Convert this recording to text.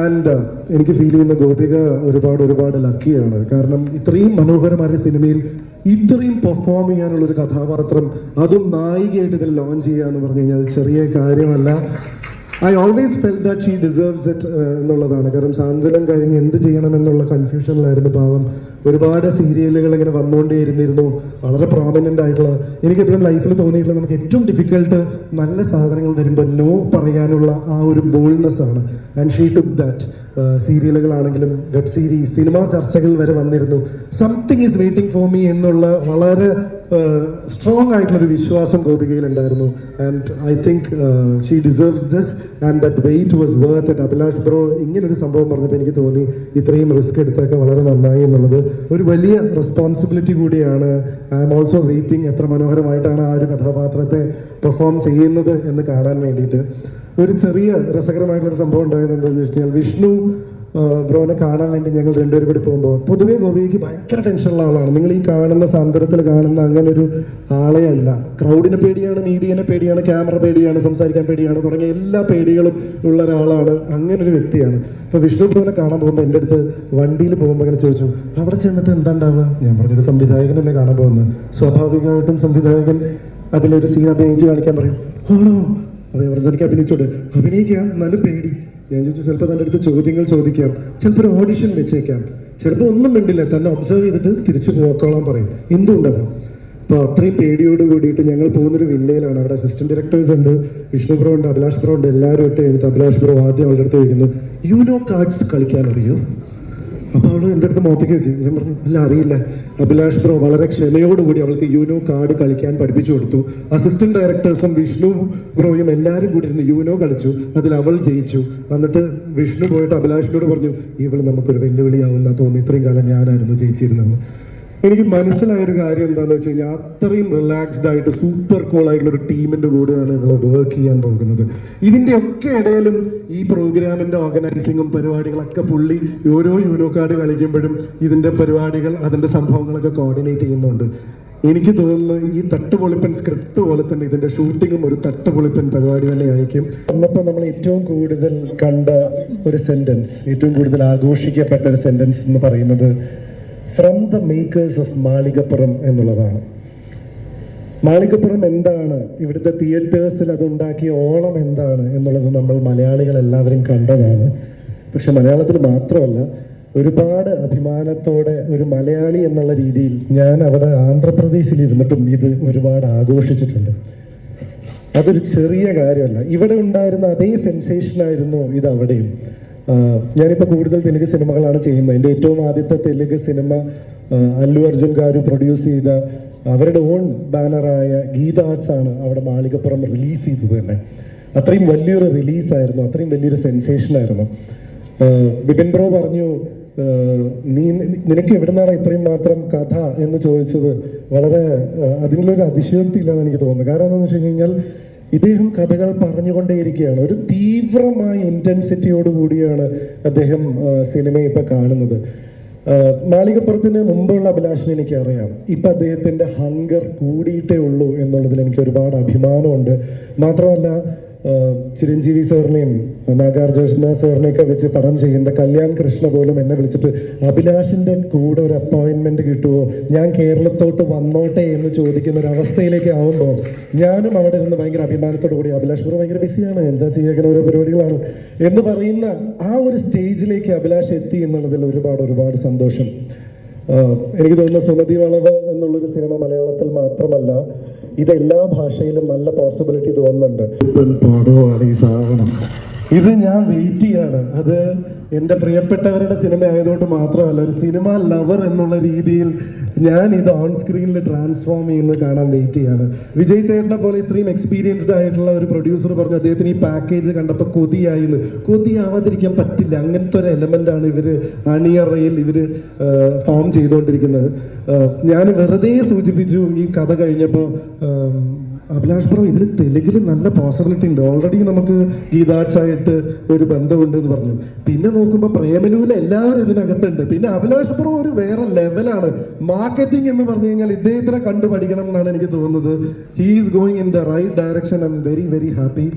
And എനിക്ക് feel ചെയ്യുന്ന ഗോപിക ഒരുപാട് ലക്കിയാണ്. കാരണം ഇത്രയും മനോഹരമായ സിനിമയിൽ ഇത്രയും പെർഫോം ചെയ്യാനുള്ളൊരു കഥാപാത്രം, അതും നായികയായിട്ട് ഇതിൽ ലോഞ്ച് ചെയ്യുക എന്ന് പറഞ്ഞു കഴിഞ്ഞാൽ ചെറിയ കാര്യമല്ല. I always felt that she deserves it എന്നുള്ളതാണ്. കാരണം സാന്ത്വനം കഴിഞ്ഞ് എന്ത് ചെയ്യണമെന്നുള്ള കൺഫ്യൂഷനിലായിരുന്നു പാവം. ഒരുപാട് സീരിയലുകൾ ഇങ്ങനെ വന്നുകൊണ്ടേയിരുന്നിരുന്നു, വളരെ പ്രോമിനൻ്റ് ആയിട്ടുള്ള. എനിക്കെപ്പോഴും ലൈഫിൽ തോന്നിയിട്ടുള്ള നമുക്ക് ഏറ്റവും ഡിഫിക്കൽട്ട് നല്ല സാധനങ്ങൾ വരുമ്പോൾ നോ പറയാനുള്ള ആ ഒരു ബോൾഡ്നെസ് ആണ്. And she took that. സീരിയലുകളാണെങ്കിലും വെബ് സീരീസ്, സിനിമാ ചർച്ചകൾ വരെ വന്നിരുന്നു. Something is waiting for me എന്നുള്ള വളരെ സ്ട്രോങ് ആയിട്ടുള്ളൊരു വിശ്വാസം ഗോപികയിലുണ്ടായിരുന്നു. And I think she deserves this and that wait was worth it. Abhilash bro ഇങ്ങനൊരു സംഭവം പറഞ്ഞപ്പോൾ എനിക്ക് തോന്നി ഇത്രയും റിസ്ക് എടുത്തൊക്കെ വളരെ നന്നായി എന്നുള്ളത് ഒരു വലിയ റെസ്പോൺസിബിലിറ്റി കൂടിയാണ്. ഐ ആം ഓൾസോ വെയിറ്റിംഗ് എത്ര മനോഹരമായിട്ടാണ് ആ ഒരു കഥാപാത്രത്തെ പെർഫോം ചെയ്യുന്നത് എന്ന് കാണാൻ വേണ്ടിയിട്ട്. ഒരു ചെറിയ രസകരമായിട്ടുള്ളൊരു സംഭവം ഉണ്ടായത് എന്താണെന്ന് വെച്ച് കഴിഞ്ഞാൽ, വിഷ്ണു ബ്രോനെ കാണാൻ വേണ്ടി ഞങ്ങൾ രണ്ടുപേരും കൂടി പോകുമ്പോൾ, പൊതുവേ ഗോപിക്ക് ഭയങ്കര ടെൻഷനുള്ള ആളാണ്. നിങ്ങൾ ഈ കാണുന്ന സാന്ത്വനത്തിൽ കാണുന്ന അങ്ങനെ ഒരു ആളെ അല്ല. ക്രൗഡിനെ പേടിയാണ്, മീഡിയനെ പേടിയാണ്, ക്യാമറ പേടിയാണ്, സംസാരിക്കാൻ പേടിയാണ്, തുടങ്ങിയ എല്ലാ പേടികളും ഉള്ള ഒരാളാണ്. അങ്ങനെ ഒരു വ്യക്തിയാണ്. അപ്പോൾ വിഷ്ണു ബ്രോനെ കാണാൻ പോകുമ്പോൾ എൻ്റെ അടുത്ത് വണ്ടിയിൽ പോകുമ്പോൾ ഇങ്ങനെ ചോദിച്ചു, അവിടെ ചെന്നിട്ട് എന്താ ഉണ്ടാവുക? ഞാൻ പറഞ്ഞൊരു സംവിധായകനല്ലേ കാണാൻ പോകുന്നത്. സ്വാഭാവികമായിട്ടും സംവിധായകൻ അതിലൊരു സീൻ അഭിനയിച്ച് കാണിക്കാൻ പറയും. ആണോ? അപ്പോൾ പറഞ്ഞു എനിക്ക് അഭിനയിച്ചോട്. അഭിനയിക്കാം, നല്ല പേടി. ഞാൻ ചോദിച്ചു, ചിലപ്പോൾ തൻ്റെ അടുത്ത് ചോദ്യങ്ങൾ ചോദിക്കാം, ചിലപ്പോൾ ഒരു ഓഡിഷൻ വെച്ചേക്കാം, ചിലപ്പോൾ ഒന്നും മിണ്ടില്ല, തന്നെ ഒബ്സർവ് ചെയ്തിട്ട് തിരിച്ചു പോക്കോളാൻ പറയും. എന്തുണ്ടാകാം. അപ്പോൾ അത്രയും പേടിയോട് കൂടിയിട്ട് ഞങ്ങൾ പോകുന്നൊരു വില്ലയിലാണ്. അവിടെ അസിസ്റ്റന്റ് ഡയറക്ടേഴ്സ് ഉണ്ട്, വിഷ്ണു ബ്രോ ഉണ്ട്, അഭിലാഷ് ബ്രോ ഉണ്ട്. എല്ലാവരും ഇട്ട് കഴിഞ്ഞിട്ട് അഭിലാഷ് ബ്രോ ആദ്യം അവളുടെ അടുത്ത് ചോദിക്കുന്നു, യുനോ കാർഡ്സ് കളിക്കാൻ അറിയോ? അപ്പോൾ അവൾ എൻ്റെ അടുത്ത് മുഖത്തേക്ക് വെക്കും. ഞാൻ പറഞ്ഞു, അല്ല അറിയില്ല. അഭിലാഷ് ബ്രോ വളരെ ക്ഷമയോടുകൂടി അവൾക്ക് യൂനോ കാർഡ് കളിക്കാൻ പഠിപ്പിച്ചു കൊടുത്തു. അസിസ്റ്റന്റ് ഡയറക്ടേഴ്സും വിഷ്ണു ബ്രോയും എല്ലാവരും കൂടി ഇരുന്ന് യൂനോ കളിച്ചു. അതിൽ അവൾ ജയിച്ചു. എന്നിട്ട് വിഷ്ണു പോയിട്ട് അഭിലാഷിനോട് പറഞ്ഞു, ഇവൾ നമുക്കൊരു വെല്ലുവിളിയാവുന്ന തോന്നി, ഇത്രയും കാലം ഞാനായിരുന്നു ജയിച്ചിരുന്നത്. എനിക്ക് മനസ്സിലായൊരു കാര്യം എന്താണെന്ന് വെച്ച് കഴിഞ്ഞാൽ, അത്രയും റിലാക്സ്ഡ് ആയിട്ട് സൂപ്പർ കൂൾ ആയിട്ടുള്ള ഒരു ടീമിൻ്റെ കൂടെയാണ് ഞങ്ങൾ വർക്ക് ചെയ്യാൻ പോകുന്നത്. ഇതിൻ്റെ ഒക്കെ ഇടയിലും ഈ പ്രോഗ്രാമിൻ്റെ ഓർഗനൈസിങ്ങും പരിപാടികളൊക്കെ പുള്ളി ഓരോ യൂനോ കാർഡ് കളിക്കുമ്പോഴും ഇതിൻ്റെ പരിപാടികൾ, അതിൻ്റെ സംഭവങ്ങളൊക്കെ കോർഡിനേറ്റ് ചെയ്യുന്നുണ്ട്. എനിക്ക് തോന്നുന്നു ഈ തട്ടുപൊളിപ്പൻ സ്ക്രിപ്റ്റ് പോലെ തന്നെ ഇതിൻ്റെ ഷൂട്ടിങ്ങും ഒരു തട്ടുപൊളിപ്പൻ പരിപാടി തന്നെയായിരിക്കും. വന്നപ്പോൾ നമ്മൾ ഏറ്റവും കൂടുതൽ കണ്ട ഒരു സെൻറ്റൻസ്, ഏറ്റവും കൂടുതൽ ആഘോഷിക്കപ്പെട്ട ഒരു സെൻറ്റൻസ് എന്ന് പറയുന്നത് from the makers of Malikappuram എന്നുള്ളതാണ്. മാളികപ്പുറം എന്താണ്, ഇവിടുത്തെ തിയേറ്റേഴ്സിൽ അതുണ്ടാക്കിയ ഓളം എന്താണ് എന്നുള്ളത് നമ്മൾ മലയാളികൾ എല്ലാവരും കണ്ടതാണ്. പക്ഷെ മലയാളത്തിൽ മാത്രമല്ല, ഒരുപാട് അഭിമാനത്തോടെ ഒരു മലയാളി എന്നുള്ള രീതിയിൽ ഞാൻ അവിടെ ആന്ധ്രാപ്രദേശിൽ ഇരുന്നിട്ടും ഇത് ഒരുപാട് ആഘോഷിച്ചിട്ടുണ്ട്. അതൊരു ചെറിയ കാര്യമല്ല. ഇവിടെ ഉണ്ടായിരുന്ന അതേ സെൻസേഷനായിരുന്നു ഇത് അവിടെയും. ഞാനിപ്പോൾ കൂടുതൽ തെലുങ്ക് സിനിമകളാണ് ചെയ്യുന്നത്. എൻ്റെ ഏറ്റവും ആദ്യത്തെ തെലുങ്ക് സിനിമ അല്ലു അർജുൻ ഗാരു പ്രൊഡ്യൂസ് ചെയ്ത അവരുടെ ഓൺ ബാനറായ ഗീത ആർട്സ് ആണ് അവിടെ മാളികപ്പുറം റിലീസ് ചെയ്തത് തന്നെ. അത്രയും വലിയൊരു റിലീസായിരുന്നു, അത്രയും വലിയൊരു സെൻസേഷനായിരുന്നു. ബിപിൻ ബ്രോ പറഞ്ഞു, നിനക്ക് എവിടെ നിന്നാണ് ഇത്രയും മാത്രം കഥ എന്ന് ചോദിച്ചത്. വളരെ അതിനുള്ളൊരു അതിശയോക്തി ഇല്ലെന്ന് എനിക്ക് തോന്നുന്നു. കാരണം എന്താണെന്ന് വെച്ച് കഴിഞ്ഞാൽ, ഇദ്ദേഹം കഥകൾ പറഞ്ഞുകൊണ്ടേയിരിക്കുകയാണ്. ഒരു തീവ്രമായ ഇൻറ്റൻസിറ്റിയോട് കൂടിയാണ് അദ്ദേഹം സിനിമയെ ഇപ്പം കാണുന്നത്. മാളികപ്പുറത്തിന് മുമ്പുള്ള അഭിലാഷിനെ എനിക്കറിയാം. ഇപ്പം അദ്ദേഹത്തിൻ്റെ ഹങ്കർ കൂടിയിട്ടേ ഉള്ളൂ എന്നുള്ളതിൽ എനിക്ക് ഒരുപാട് അഭിമാനമുണ്ട്. മാത്രമല്ല, ചിരഞ്ജീവി സാറിനെയും നാഗാർജുന സാറിനെയൊക്കെ വെച്ച് പടം ചെയ്യുന്ന കല്യാൺ കൃഷ്ണ പോലും എന്നെ വിളിച്ചിട്ട് അഭിലാഷിൻ്റെ കൂടെ ഒരു അപ്പോയിൻമെൻറ്റ് കിട്ടുമോ, ഞാൻ കേരളത്തോട്ട് വന്നോട്ടെ എന്ന് ചോദിക്കുന്ന ഒരു അവസ്ഥയിലേക്ക് ആവുമ്പോൾ ഞാനും അവിടെ ഇരുന്ന് ഭയങ്കര അഭിമാനത്തോടു കൂടി, അഭിലാഷ് ബ്രോ ഭയങ്കര ബിസിയാണ്, എന്താ ചെയ്യുന്ന ഓരോ പരിപാടികളാണ് എന്ന് പറയുന്ന ആ ഒരു സ്റ്റേജിലേക്ക് അഭിലാഷ് എത്തി എന്നുള്ളതിൽ ഒരുപാട് സന്തോഷം. എനിക്ക് തോന്നുന്ന സുമതി വളവ് എന്നുള്ളൊരു സിനിമ മലയാളത്തിൽ മാത്രമല്ല, ഇതെല്ലാ ഭാഷയിലും നല്ല പോസിബിലിറ്റി തോന്നുന്നുണ്ട്. പാടുവാണ് ഈ സാധനം. ഇത് ഞാൻ വെയിറ്റ് ചെയ്യാണ്. അത് എൻ്റെ പ്രിയപ്പെട്ടവരുടെ സിനിമ ആയതുകൊണ്ട് മാത്രമല്ല, ഒരു സിനിമ ലവർ എന്നുള്ള രീതിയിൽ ഞാൻ ഇത് ഓൺ സ്ക്രീനിൽ ട്രാൻസ്ഫോം ചെയ്യുന്നത് കാണാൻ വെയിറ്റ് ചെയ്യാണ്. വിജയ് ചേട്ടനെ പോലെ ഇത്രയും എക്സ്പീരിയൻസ്ഡ് ആയിട്ടുള്ള ഒരു പ്രൊഡ്യൂസർ പറഞ്ഞു അദ്ദേഹത്തിന് ഈ പാക്കേജ് കണ്ടപ്പോൾ കൊതിയായിന്ന്. കൊതിയാവാതിരിക്കാൻ പറ്റില്ല. അങ്ങനത്തെ ഒരു എലമെൻ്റാണ് ഇവർ അണിയറയിൽ ഇവർ ഫോം ചെയ്തുകൊണ്ടിരിക്കുന്നത്. ഞാൻ വെറുതെ സൂചിപ്പിച്ചു ഈ കഥ കഴിഞ്ഞപ്പോൾ, അഭിലാഷ് ബ്രോ ഇതിൽ തെലുങ്കിൽ നല്ല പോസിബിലിറ്റി ഉണ്ട്, ഓൾറെഡി നമുക്ക് ഗീതാർട്സ് ആയിട്ട് ഒരു ബന്ധമുണ്ട് എന്ന് പറഞ്ഞു. പിന്നെ നോക്കുമ്പോൾ പ്രേമലൂല എല്ലാവരും ഇതിനകത്തുണ്ട്. പിന്നെ അഭിലാഷ് ബ്രോ ഒരു വേറെ ലെവലാണ്. മാർക്കറ്റിംഗ് എന്ന് പറഞ്ഞു കഴിഞ്ഞാൽ ഇദ്ദേഹത്തിനെ കണ്ടു പഠിക്കണം എന്നാണ് എനിക്ക് തോന്നുന്നത്. He is going in the right direction. I am very happy.